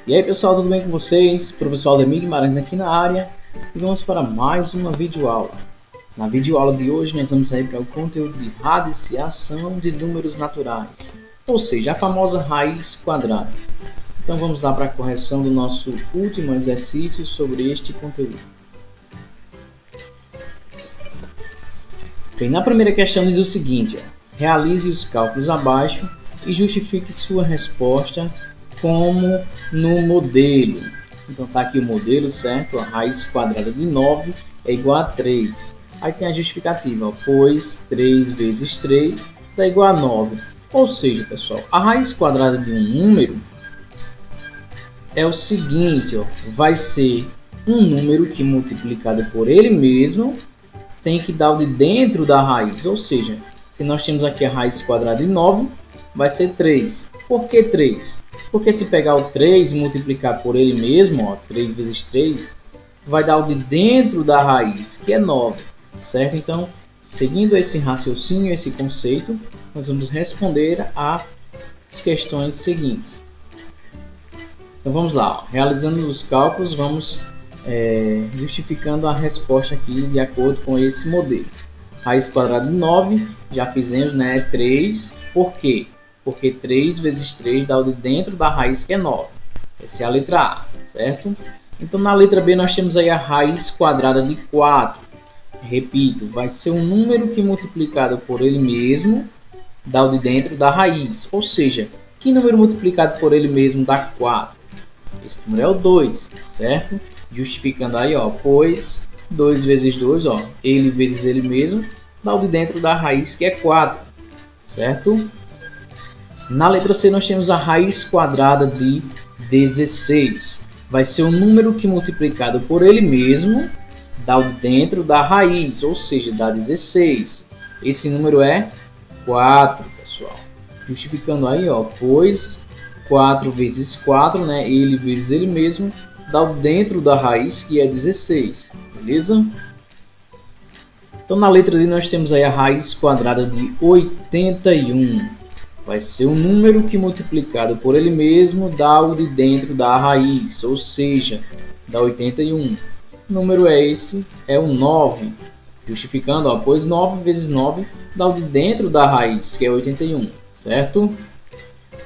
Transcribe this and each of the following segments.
E aí pessoal, tudo bem com vocês? Professor Aldemir Guimarães aqui na área e vamos para mais uma videoaula. Na videoaula de hoje nós vamos sair para o conteúdo de radiciação de números naturais, ou seja, a famosa raiz quadrada. Então vamos lá para a correção do nosso último exercício sobre este conteúdo. Bem, na primeira questão diz o seguinte, realize os cálculos abaixo e justifique sua resposta como no modelo. Então está aqui o modelo, certo? A raiz quadrada de 9 é igual a 3. Aí tem a justificativa, pois 3 vezes 3 dá igual a 9. Ou seja, pessoal, a raiz quadrada de um número é o seguinte, vai ser um número que multiplicado por ele mesmo tem que dar o de dentro da raiz. Ou seja, se nós temos aqui a raiz quadrada de 9, vai ser 3. Por que 3? Porque se pegar o 3 e multiplicar por ele mesmo, 3 vezes 3, vai dar o de dentro da raiz, que é 9, certo? Então, seguindo esse raciocínio, esse conceito, nós vamos responder às questões seguintes. Então, vamos lá. Realizando os cálculos, vamos justificando a resposta aqui de acordo com esse modelo. Raiz quadrada de 9, já fizemos, né? 3. Por quê? Porque 3 vezes 3 dá o de dentro da raiz, que é 9. Essa é a letra A, certo? Então, na letra B, nós temos aí a raiz quadrada de 4. Repito, vai ser um número que multiplicado por ele mesmo dá o de dentro da raiz. Ou seja, que número multiplicado por ele mesmo dá 4? Esse número é o 2, certo? Justificando aí, pois 2 vezes 2, ele vezes ele mesmo, dá o de dentro da raiz, que é 4, certo? Na letra C nós temos a raiz quadrada de 16. Vai ser um número que multiplicado por ele mesmo dá o de dentro da raiz, ou seja, dá 16. Esse número é 4, pessoal. Justificando aí, pois 4 vezes 4, né, ele vezes ele mesmo, dá o dentro da raiz, que é 16. Beleza? Então na letra D nós temos aí a raiz quadrada de 81. Vai ser um número que multiplicado por ele mesmo dá o de dentro da raiz, ou seja, dá 81. O número é esse, é o 9. Justificando, pois 9 vezes 9 dá o de dentro da raiz, que é 81, certo?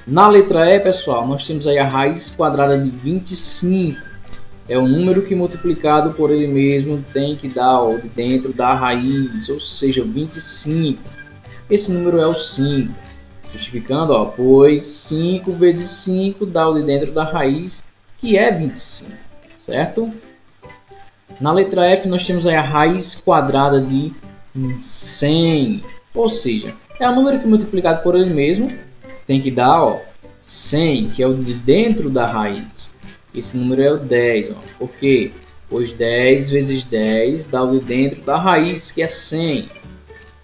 Na letra E, pessoal, nós temos aí a raiz quadrada de 25. É um número que multiplicado por ele mesmo tem que dar o de dentro da raiz, ou seja, 25. Esse número é o 5. Justificando, pois 5 vezes 5 dá o de dentro da raiz, que é 25, certo? Na letra F nós temos aí a raiz quadrada de 100, ou seja, é um número que multiplicado por ele mesmo tem que dar 100, que é o de dentro da raiz. Esse número é o 10, por quê? Pois 10 vezes 10 dá o de dentro da raiz, que é 100,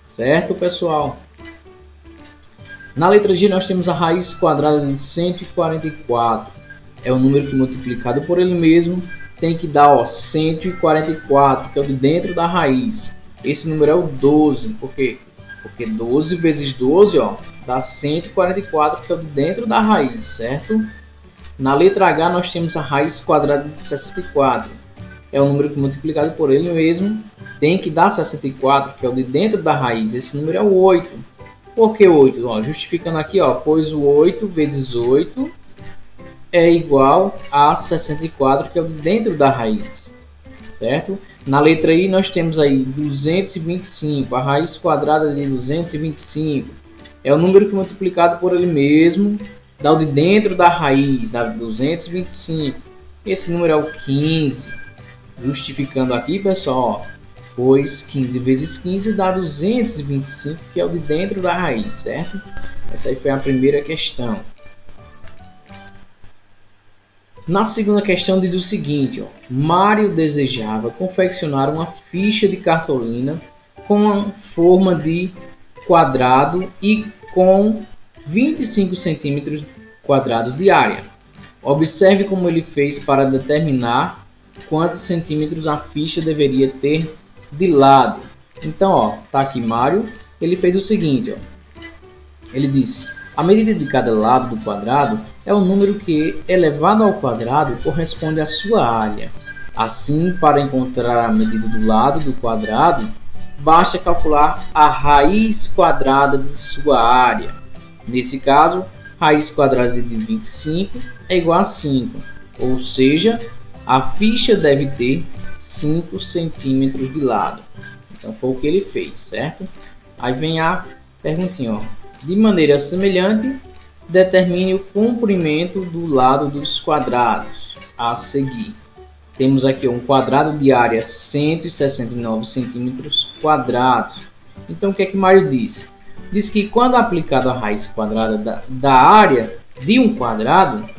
certo, pessoal? Na letra G nós temos a raiz quadrada de 144. É um número que multiplicado por ele mesmo tem que dar 144, que é o de dentro da raiz. Esse número é o 12. Por quê? Porque 12 vezes 12 dá 144, que é o de dentro da raiz, certo? Na letra H nós temos a raiz quadrada de 64. É um número que multiplicado por ele mesmo tem que dar 64, que é o de dentro da raiz. Esse número é o 8. Por que 8? Justificando aqui, pois o 8 vezes 8 é igual a 64, que é o de dentro da raiz, certo? Na letra I nós temos aí 225, a raiz quadrada de 225. É o número que multiplicado por ele mesmo dá o de dentro da raiz, dá 225. Esse número é o 15. Justificando aqui, pessoal, pois 15 vezes 15 dá 225, que é o de dentro da raiz, certo? Essa aí foi a primeira questão. Na segunda questão diz o seguinte, Mário desejava confeccionar uma ficha de cartolina com a forma de quadrado e com 25 centímetros quadrados de área. Observe como ele fez para determinar quantos centímetros a ficha deveria ter de lado. Então, tá aqui Mário, ele fez o seguinte, ele disse: a medida de cada lado do quadrado é o número que, elevado ao quadrado, corresponde à sua área. Assim, para encontrar a medida do lado do quadrado, basta calcular a raiz quadrada de sua área. Nesse caso, raiz quadrada de 25 é igual a 5, ou seja, a ficha deve ter 5 centímetros de lado. Então foi o que ele fez, certo? Aí vem a perguntinha, ó. De maneira semelhante, determine o comprimento do lado dos quadrados a seguir. Temos aqui um quadrado de área 169 centímetros quadrados. Então o que é que Mário disse? Diz que quando aplicado a raiz quadrada da área de um quadrado,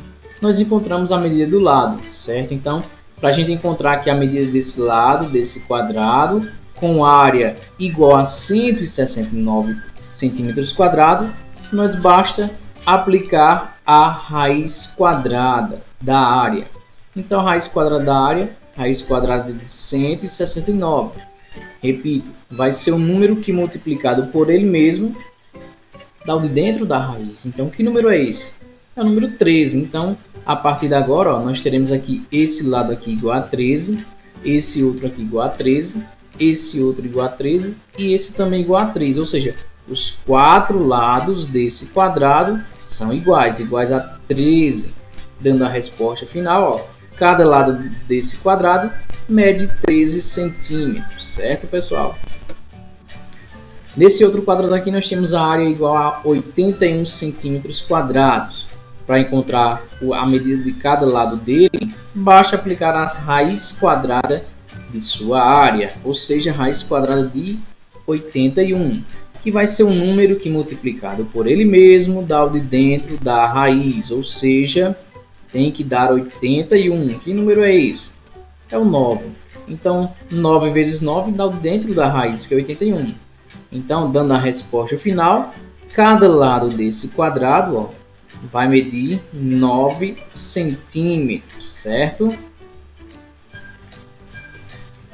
nós encontramos a medida do lado, certo? Então, para a gente encontrar aqui a medida desse lado, desse quadrado, com área igual a 169 centímetros quadrados, nós basta aplicar a raiz quadrada da área. Então, raiz quadrada da área, raiz quadrada de 169. Repito, vai ser o número que multiplicado por ele mesmo dá o de dentro da raiz. Então, que número é esse? É o número 13. Então, a partir de agora, ó, nós teremos aqui esse lado aqui igual a 13, esse outro aqui igual a 13, esse outro igual a 13 e esse também igual a 13. Ou seja, os 4 lados desse quadrado são iguais a 13. Dando a resposta final, ó. Cada lado desse quadrado mede 13 centímetros, certo, pessoal? Nesse outro quadrado aqui nós temos a área igual a 81 centímetros quadrados. Para encontrar a medida de cada lado dele, basta aplicar a raiz quadrada de sua área, ou seja, a raiz quadrada de 81, que vai ser um número que multiplicado por ele mesmo dá o de dentro da raiz, ou seja, tem que dar 81. Que número é esse? É o 9. Então, 9 vezes 9 dá o dentro da raiz, que é 81. Então, dando a resposta final, cada lado desse quadrado, ó, vai medir 9 centímetros, certo?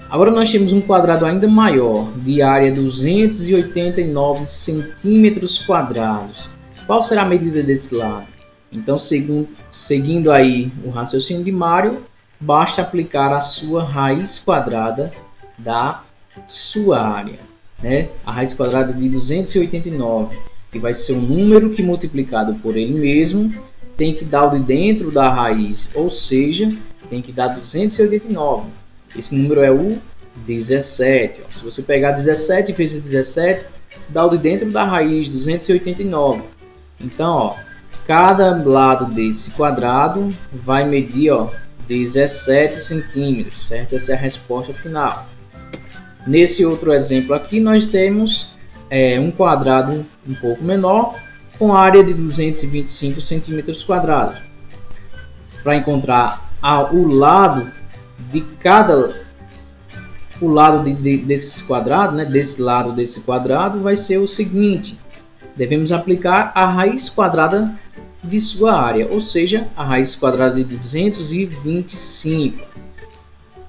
Agora nós temos um quadrado ainda maior, de área 289 centímetros quadrados. Qual será a medida desse lado? Então, seguindo aí o raciocínio de Mário, basta aplicar a sua raiz quadrada da sua área, né? A raiz quadrada de 289, que vai ser um número que multiplicado por ele mesmo tem que dar o de dentro da raiz, ou seja, tem que dar 289. Esse número é o 17. Ó. Se você pegar 17 vezes 17, dá o de dentro da raiz, 289. Então, ó, cada lado desse quadrado vai medir, ó, 17 centímetros, certo? Essa é a resposta final. Nesse outro exemplo aqui, nós temos um quadrado um pouco menor, com área de 225 centímetros quadrados. Para encontrar o lado de cada desses quadrados, né, desse lado desse quadrado, vai ser o seguinte: devemos aplicar a raiz quadrada de sua área, ou seja, a raiz quadrada de 225,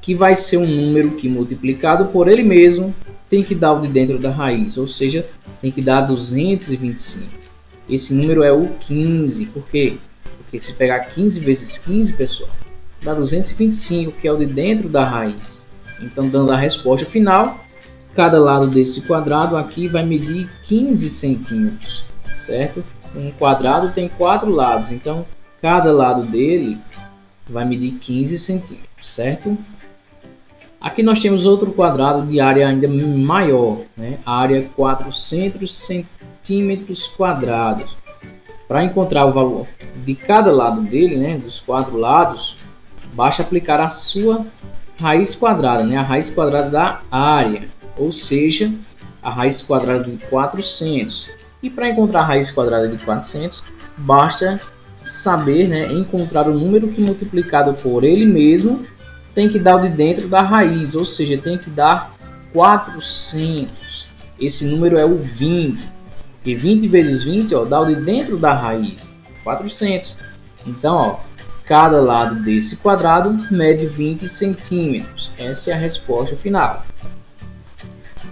que vai ser um número que multiplicado por ele mesmo tem que dar o de dentro da raiz, ou seja, tem que dar 225. Esse número é o 15, por quê? Porque se pegar 15 vezes 15, pessoal, dá 225, que é o de dentro da raiz. Então, dando a resposta final, cada lado desse quadrado aqui vai medir 15 centímetros, certo? Um quadrado tem 4 lados, então cada lado dele vai medir 15 centímetros, certo? Aqui nós temos outro quadrado de área ainda maior, né? A área 400 centímetros quadrados. Para encontrar o valor de cada lado dele, né, dos 4 lados, basta aplicar a sua raiz quadrada, né, a raiz quadrada da área, ou seja, a raiz quadrada de 400. E para encontrar a raiz quadrada de 400, basta saber, né, encontrar o número que multiplicado por ele mesmo tem que dar o de dentro da raiz, ou seja, tem que dar 400. Esse número é o 20, porque 20 vezes 20, ó, dá o de dentro da raiz, 400. Então, ó, cada lado desse quadrado mede 20 centímetros. Essa é a resposta final.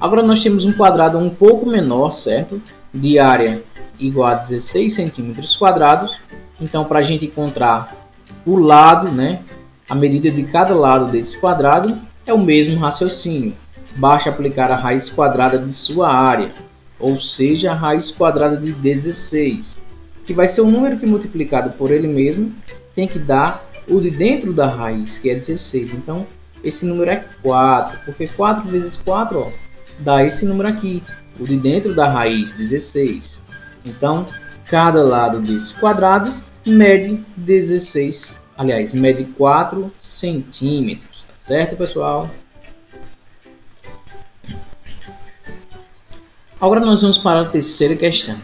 Agora nós temos um quadrado um pouco menor, certo? De área igual a 16 centímetros quadrados. Então, para a gente encontrar o lado, né, a medida de cada lado desse quadrado, é o mesmo raciocínio. Basta aplicar a raiz quadrada de sua área, ou seja, a raiz quadrada de 16, que vai ser o número que multiplicado por ele mesmo tem que dar o de dentro da raiz, que é 16. Então, esse número é 4, porque 4 vezes 4 ó, dá esse número aqui, o de dentro da raiz, 16. Então, cada lado desse quadrado mede 16, aliás, mede 4 centímetros, tá certo, pessoal? Agora nós vamos para a terceira questão.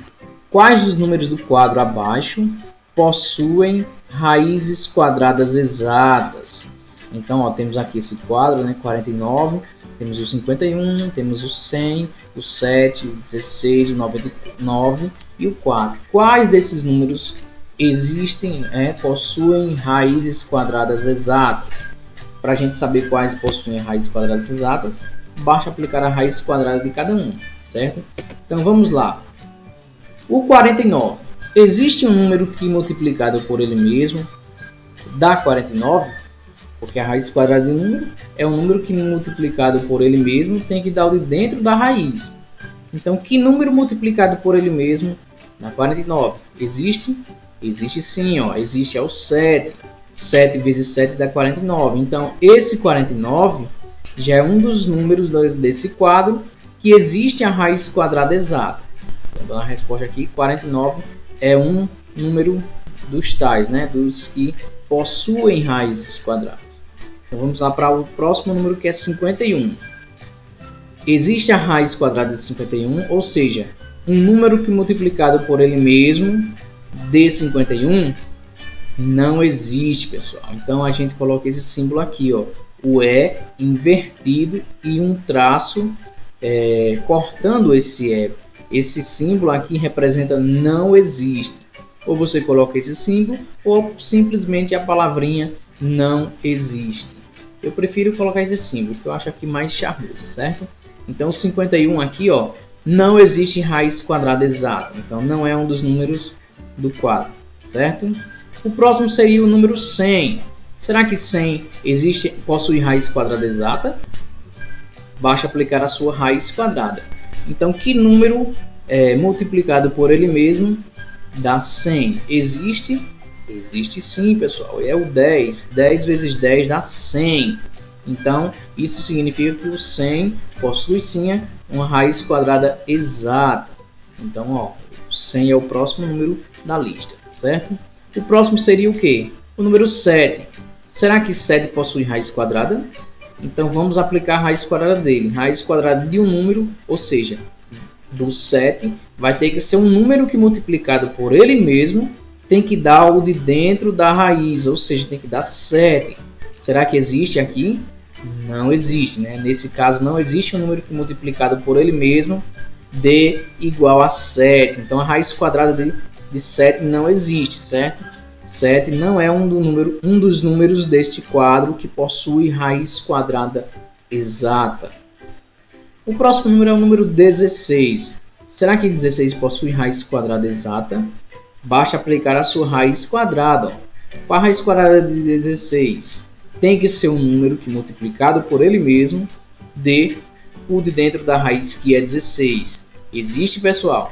Quais dos números do quadro abaixo possuem raízes quadradas exatas? Então, ó, temos aqui esse quadro, né, 49, temos o 51, temos o 100, o 7, o 16, o 99 e o 4. Quais desses números existem, possuem raízes quadradas exatas? Para a gente saber quais possuem raízes quadradas exatas, basta aplicar a raiz quadrada de cada um, certo? Então vamos lá. O 49. Existe um número que multiplicado por ele mesmo dá 49? Porque a raiz quadrada de um número é um número que multiplicado por ele mesmo tem que dar o de dentro da raiz. Então, que número multiplicado por ele mesmo dá 49? Existe? Existe sim, ó. Existe, é o 7. 7 vezes 7 dá 49. Então, esse 49 já é um dos números desse quadro que existe a raiz quadrada exata. Então, a resposta aqui, 49 é um número dos tais, né? Dos que possuem raízes quadradas. Então, vamos lá para o próximo número, que é 51. Existe a raiz quadrada de 51, ou seja, um número que multiplicado por ele mesmo dê 51, não existe, pessoal. Então, a gente coloca esse símbolo aqui, ó, o E invertido e um traço cortando esse E. Esse símbolo aqui representa não existe. Ou você coloca esse símbolo, ou simplesmente a palavrinha não existe. Eu prefiro colocar esse símbolo, que eu acho aqui mais charmoso, certo? Então, 51 aqui, ó, não existe raiz quadrada exata. Então, não é um dos números do quadro, certo? O próximo seria o número 100. Será que 100 possui raiz quadrada exata? Basta aplicar a sua raiz quadrada. Então, que número multiplicado por ele mesmo dá 100? Existe? Existe sim, pessoal. É o 10. 10 vezes 10 dá 100. Então, isso significa que o 100 possui sim uma raiz quadrada exata. Então, ó, o 100 é o próximo número da lista, tá certo? O próximo seria o quê? O número 7. Será que 7 possui raiz quadrada? Então, vamos aplicar a raiz quadrada dele. Raiz quadrada de um número, ou seja, do 7, vai ter que ser um número que multiplicado por ele mesmo tem que dar o de dentro da raiz, ou seja, tem que dar 7. Será que existe aqui? Não existe, né? Nesse caso, não existe um número que multiplicado por ele mesmo dê igual a 7. Então, a raiz quadrada de 7 não existe, certo? 7 não é um dos números deste quadro que possui raiz quadrada exata. O próximo número é o número 16. Será que 16 possui raiz quadrada exata? Basta aplicar a sua raiz quadrada. Qual a raiz quadrada de 16? Tem que ser um número que multiplicado por ele mesmo dê o de dentro da raiz, que é 16. Existe, pessoal?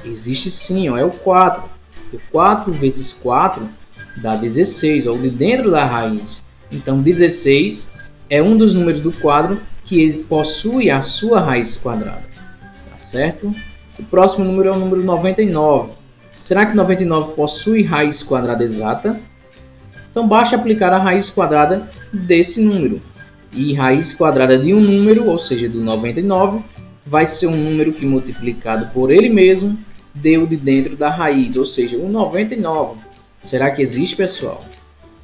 Existe sim, ó, é o 4. Porque 4 vezes 4 dá 16, ó, o de dentro da raiz. Então, 16 é um dos números do quadro que possui a sua raiz quadrada. Tá certo? O próximo número é o número 99. Será que 99 possui raiz quadrada exata? Então, basta aplicar a raiz quadrada desse número. E raiz quadrada de um número, ou seja, do 99, vai ser um número que multiplicado por ele mesmo deu de dentro da raiz, ou seja, o 99. Será que existe, pessoal?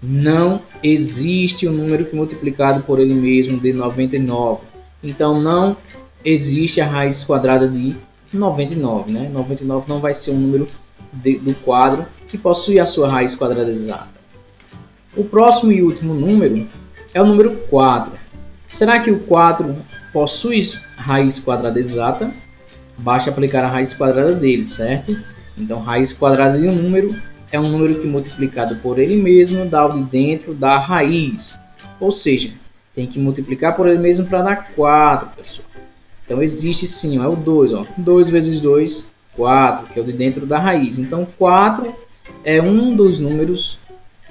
Não existe um número que multiplicado por ele mesmo dê 99. Então, não existe a raiz quadrada de 99, né? 99 não vai ser um número do quadro que possui a sua raiz quadrada exata. O próximo e último número é o número 4. Será que o 4 possui raiz quadrada exata? Basta aplicar a raiz quadrada dele, certo? Então, raiz quadrada de um número é um número que multiplicado por ele mesmo dá o de dentro da raiz. Ou seja, tem que multiplicar por ele mesmo para dar 4, pessoal. Então existe sim, ó, é o 2. Ó. 2 vezes 2, 4, que é o de dentro da raiz. Então 4 é um dos números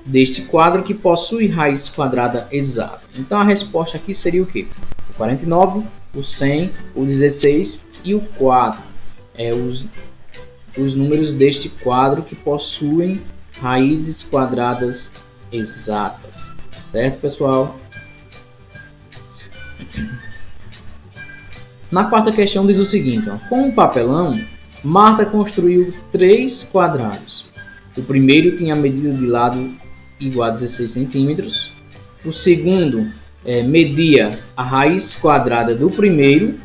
deste quadro que possui raiz quadrada exata. Então a resposta aqui seria o quê? O 49, o 100, o 16 e o 4. Os números deste quadro que possuem raízes quadradas exatas. Certo, pessoal? Na quarta questão diz o seguinte, ó, com um papelão, Marta construiu 3 quadrados. O primeiro tinha medida de lado igual a 16 centímetros. O segundo media a raiz quadrada do primeiro.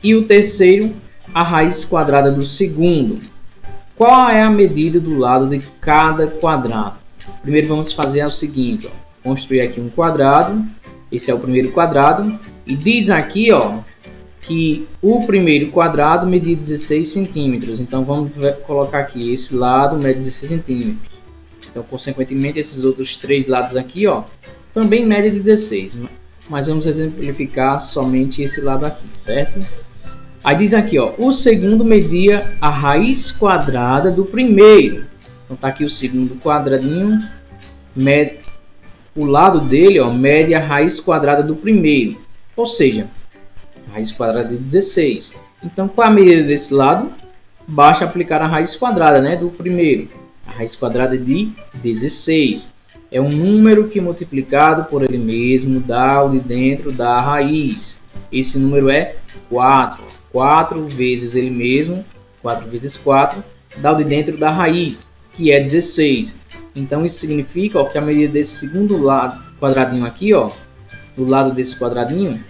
E o terceiro, a raiz quadrada do segundo. Qual é a medida do lado de cada quadrado? Primeiro vamos fazer o seguinte, ó, construir aqui um quadrado. Esse é o primeiro quadrado. E diz aqui, ó, que o primeiro quadrado mede 16 centímetros. Então vamos colocar aqui, esse lado mede 16 centímetros. Então, consequentemente, esses outros 3 lados aqui, ó, também medem 16. Mas vamos exemplificar somente esse lado aqui, certo? Aí diz aqui, ó, o segundo media a raiz quadrada do primeiro. Então tá aqui o segundo quadradinho, o lado dele, ó, mede a raiz quadrada do primeiro. Ou seja, raiz quadrada de 16. Então, qual é a medida desse lado? Basta aplicar a raiz quadrada, né, do primeiro. A raiz quadrada de 16. É um número que multiplicado por ele mesmo dá o de dentro da raiz. Esse número é 4. 4 vezes ele mesmo, 4 vezes 4, dá o de dentro da raiz, que é 16. Então, isso significa, ó, que a medida desse segundo lado, quadradinho aqui, ó, do lado desse quadradinho,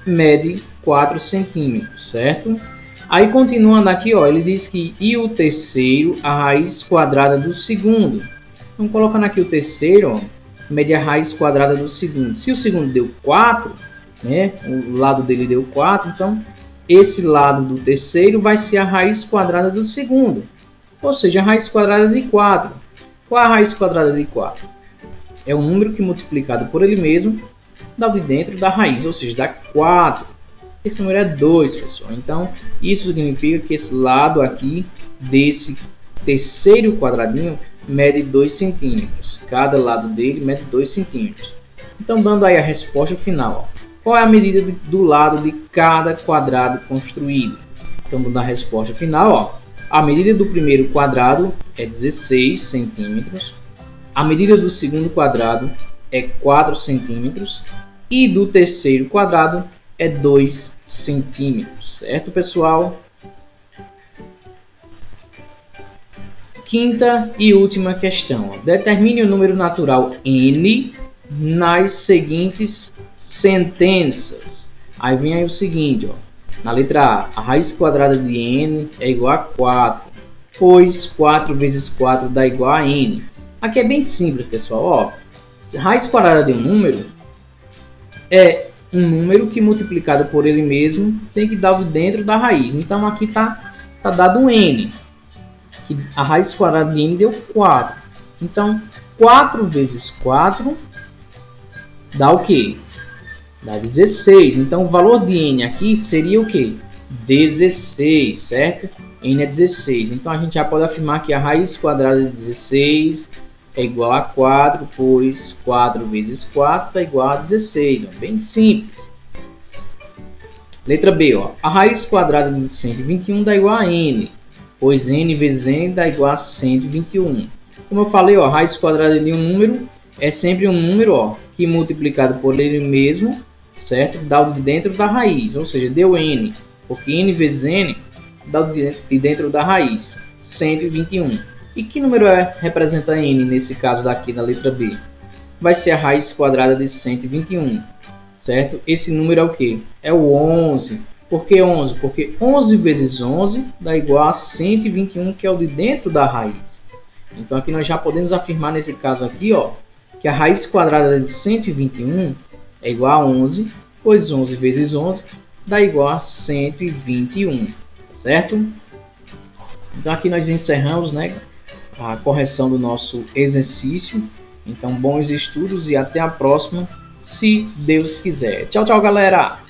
mede 4 centímetros, certo? Aí, continuando aqui, ó, ele diz que e o terceiro, a raiz quadrada do segundo. Então, colocando aqui o terceiro, ó, mede a raiz quadrada do segundo. Se o segundo deu 4, né, o lado dele deu 4, então esse lado do terceiro vai ser a raiz quadrada do segundo. Ou seja, a raiz quadrada de 4. Qual é a raiz quadrada de 4? É um número que multiplicado por ele mesmo dá o de dentro da raiz, ou seja, dá 4. Esse número é 2, pessoal. Então, isso significa que esse lado aqui desse terceiro quadradinho mede 2 centímetros. Cada lado dele mede 2 centímetros. Então, dando aí a resposta final, ó. Qual é a medida do lado de cada quadrado construído? Então, dando a resposta final, ó, a medida do primeiro quadrado é 16 centímetros. A medida do segundo quadrado é 4 centímetros. E do terceiro quadrado é 2 centímetros. Certo, pessoal? Quinta e última questão. Ó. Determine o número natural n nas seguintes sentenças. Aí vem aí o seguinte, ó. Na letra A raiz quadrada de n é igual a 4, pois 4 vezes 4 dá igual a n. Aqui é bem simples, pessoal. Ó, raiz quadrada de um número é um número que multiplicado por ele mesmo tem que dar dentro da raiz. Então aqui tá dado n, que a raiz quadrada de n deu 4. Então 4 vezes 4 dá o quê? Dá 16. Então o valor de n aqui seria o quê? 16, certo? N é 16. Então a gente já pode afirmar que a raiz quadrada de 16 é igual a 4, pois 4 vezes 4 dá igual a 16. Ó, bem simples. Letra B. Ó, a raiz quadrada de 121 dá igual a n, pois n vezes n dá igual a 121. Como eu falei, ó, a raiz quadrada de um número é sempre um número, ó, que multiplicado por ele mesmo, certo? Dá o de dentro da raiz, ou seja, deu n, porque n vezes n dá o de dentro da raiz, 121. E que número representa n nesse caso daqui na letra B? Vai ser a raiz quadrada de 121, certo? Esse número é o que? É o 11. Por que 11? Porque 11 vezes 11 dá igual a 121, que é o de dentro da raiz. Então aqui nós já podemos afirmar nesse caso aqui, ó, que a raiz quadrada de 121 é igual a 11, pois 11 vezes 11 dá igual a 121, certo? Então aqui nós encerramos, né, a correção do nosso exercício. Então, bons estudos e até a próxima, se Deus quiser. Tchau, tchau, galera!